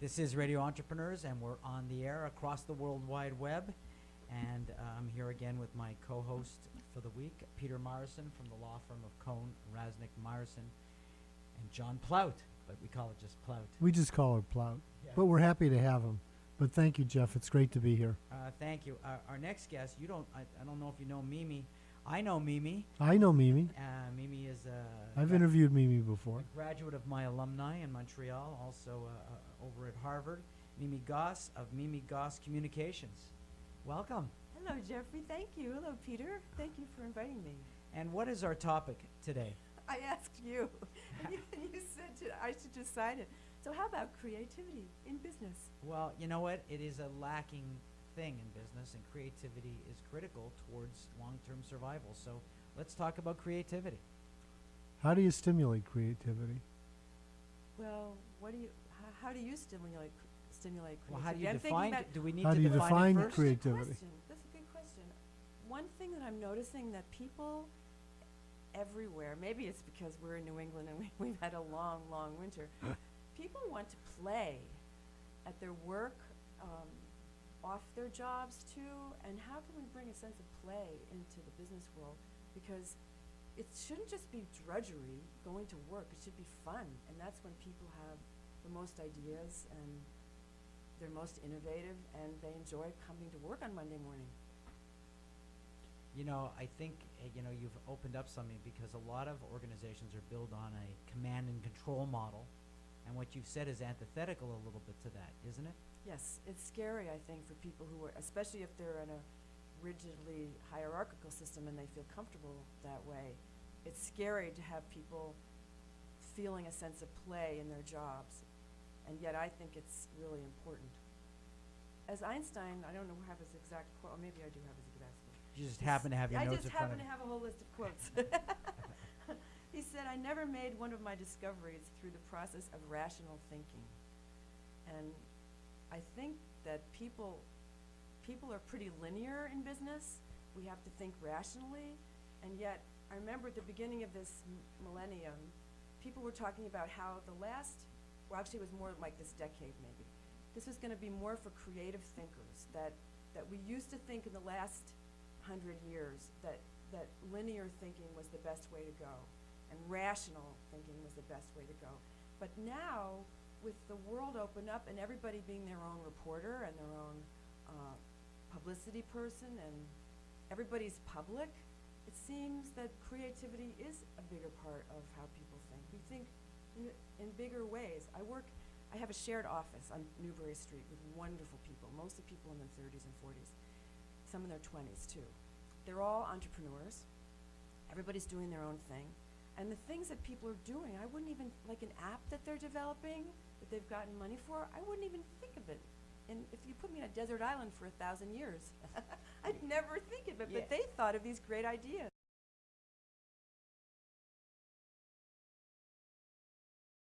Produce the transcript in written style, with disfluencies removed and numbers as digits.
This is Radio Entrepreneurs, and we're on the air across the World Wide Web. And I'm here again with my co-host for the week, Peter Morrison from the law firm of Cohn, Rasnick, Morrison, and John Plout, but we call it just Plout. We just call it Plout, Yeah. but we're happy to have him. But thank you, Jeff. It's great to be here. Thank you. Our next guest, I don't know if you know Mimi. I know Mimi. I know Mimi. Mimi is I've interviewed Mimi before. a graduate of my alumni in Montreal, also over at Harvard. Mimi Goss of Mimi Goss Communications. Welcome. Hello, Jeffrey. Thank you. Hello, Peter. Thank you for inviting me. And what is our topic today? I asked you, and you said I should decide it. So how about creativity in business? Well, you know what? It is a lacking thing in business, and creativity is critical towards long-term survival. So let's talk about creativity. How do you stimulate creativity? Well, how do you stimulate creativity? Well, how do you I'm thinking define about it? Do we need How to do you define define it first? creativity? That's a good question. One thing that I'm noticing that people everywhere, maybe it's because we're in New England and we've had a long, long winter, people want to play at their work, off their jobs too, and how can we bring a sense of play into the business world? Because it shouldn't just be drudgery going to work, it should be fun, and that's when people have the most ideas and they're most innovative and they enjoy coming to work on Monday morning. You know, I think, you've opened up something because a lot of organizations are built on a command and control model, and what you've said is antithetical a little bit to that, isn't it? Yes, it's scary, I think, for people who are, especially if they're in a rigidly hierarchical system and they feel comfortable that way. It's scary to have people feeling a sense of play in their jobs, and yet I think it's really important. As Einstein, I don't know have his exact quote, or maybe I do have his exact quote. You just happen to have your I notes in just front happen of to have a whole list of quotes. He said, I never made one of my discoveries through the process of rational thinking. And I think that people are pretty linear in business. We have to think rationally. And yet, I remember at the beginning of this millennium, people were talking about how actually it was more like this decade maybe. This was going to be more for creative thinkers, that we used to think in the last 100 years that linear thinking was the best way to go and rational thinking was the best way to go. But now, with the world open up and everybody being their own reporter and their own publicity person and everybody's public, it seems that creativity is a bigger part of how people think. We think in bigger ways. I have a shared office on Newbury Street with wonderful people, mostly people in their 30s and 40s, some in their 20s too. They're all entrepreneurs. Everybody's doing their own thing. And the things that people are doing, I wouldn't even, like an app that they're developing, that they've gotten money for, I wouldn't even think of it. And if you put me on a desert island for 1,000 years, I'd never think of it, Yeah. but they thought of these great ideas.